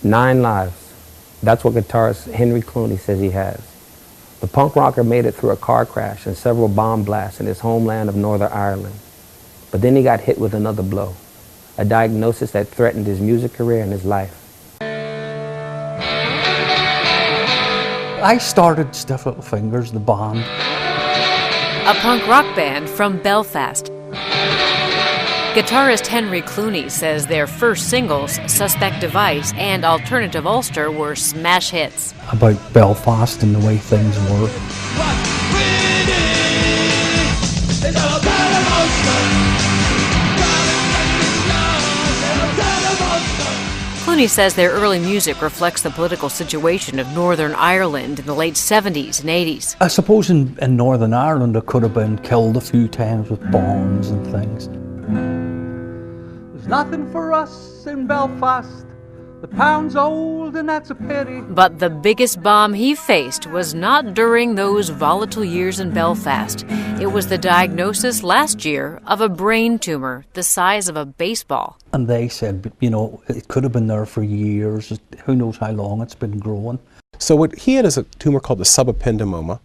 9 lives. That's what guitarist Henry Clooney says he has. The punk rocker made it through a car crash and several bomb blasts in his homeland of Northern Ireland. But then he got hit with another blow, a diagnosis that threatened his music career and his life. I started Stiff Little Fingers, the band. A punk rock band from Belfast. Guitarist Henry Clooney says their first singles, Suspect Device and Alternative Ulster, were smash hits. About Belfast and the way things were. Clooney says their early music reflects the political situation of Northern Ireland in the late 70s and 80s. I suppose in Northern Ireland it could have been killed a few times with bombs and things. There's nothing for us in Belfast. The pound's old and that's a pity. But the biggest bomb he faced was not during those volatile years in Belfast. It was the diagnosis last year of a brain tumor the size of a baseball. And they said, you know, it could have been there for years. Who knows how long it's been growing. So what he had is a tumor called the subependymoma,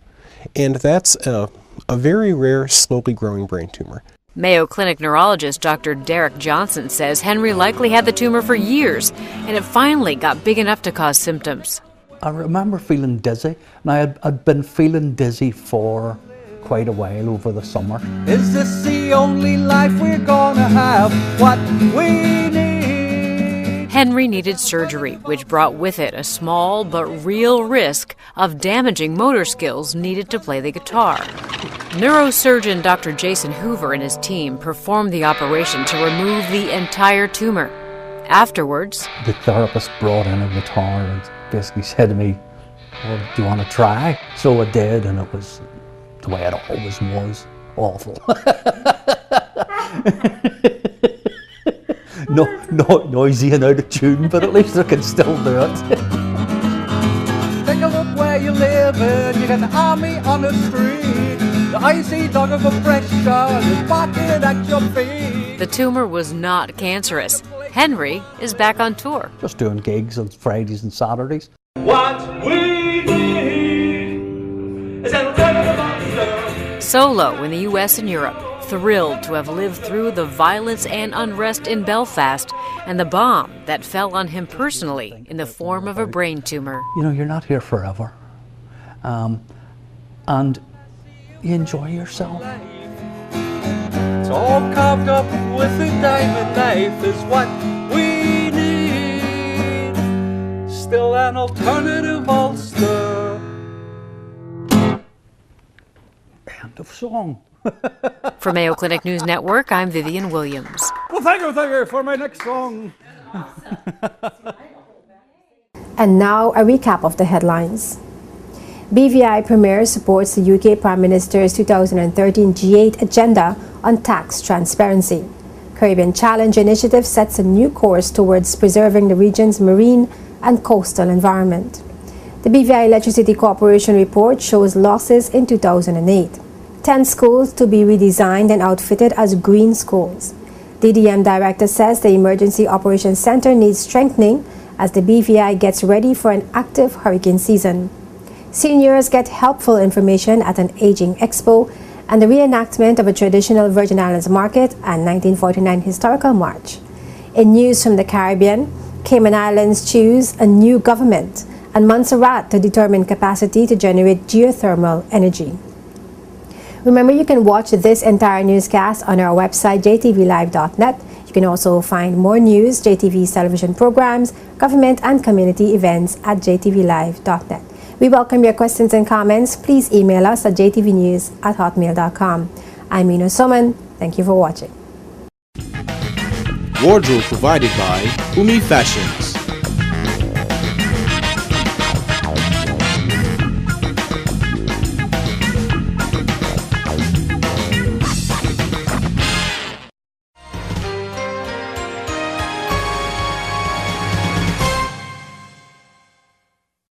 and that's a very rare, slowly growing brain tumor. Mayo Clinic neurologist Dr. Derek Johnson says Henry likely had the tumor for years, and it finally got big enough to cause symptoms. I remember feeling dizzy, and I'd been feeling dizzy for quite a while over the summer. Is this the only life we're gonna have? What we need? Henry needed surgery, which brought with it a small but real risk of damaging motor skills needed to play the guitar. Neurosurgeon Dr. Jason Hoover and his team performed the operation to remove the entire tumor. Afterwards, the therapist brought in a guitar and basically said to me, well, do you want to try? So I did, and it was the way it always was, awful. Not noisy and out of tune, but at least I can still do it. Take a look where you live and you got the army on the street. The icy dog of oppression is barking at your feet. The tumor was not cancerous. Henry is back on tour. Just doing gigs on Fridays and Saturdays. What we need is a solo in the U.S. and Europe, thrilled to have lived through the violence and unrest in Belfast and the bomb that fell on him personally in the form of a brain tumor. You know, you're not here forever. And you enjoy yourself. It's all carved up with a diamond knife is what we need. Still an alternative Ulster. End of song. For Mayo Clinic News Network, I'm Vivian Williams. Well, thank you for my next song. And now a recap of the headlines. BVI Premier supports the UK Prime Minister's 2013 G8 agenda on tax transparency. Caribbean Challenge Initiative sets a new course towards preserving the region's marine and coastal environment. The BVI Electricity Corporation report shows losses in 2008. 10 schools to be redesigned and outfitted as green schools. DDM Director says the Emergency Operations Center needs strengthening as the BVI gets ready for an active hurricane season. Seniors get helpful information at an aging expo and the reenactment of a traditional Virgin Islands market and 1949 historical march. In news from the Caribbean, Cayman Islands choose a new government and Montserrat to determine capacity to generate geothermal energy. Remember, you can watch this entire newscast on our website, jtvlive.net. You can also find more news, JTV's television programs, government and community events at jtvlive.net. We welcome your questions and comments. Please email us at jtvnews@hotmail.com. I'm Ino Soman. Thank you for watching. Wardrobe provided by Umi Fashions.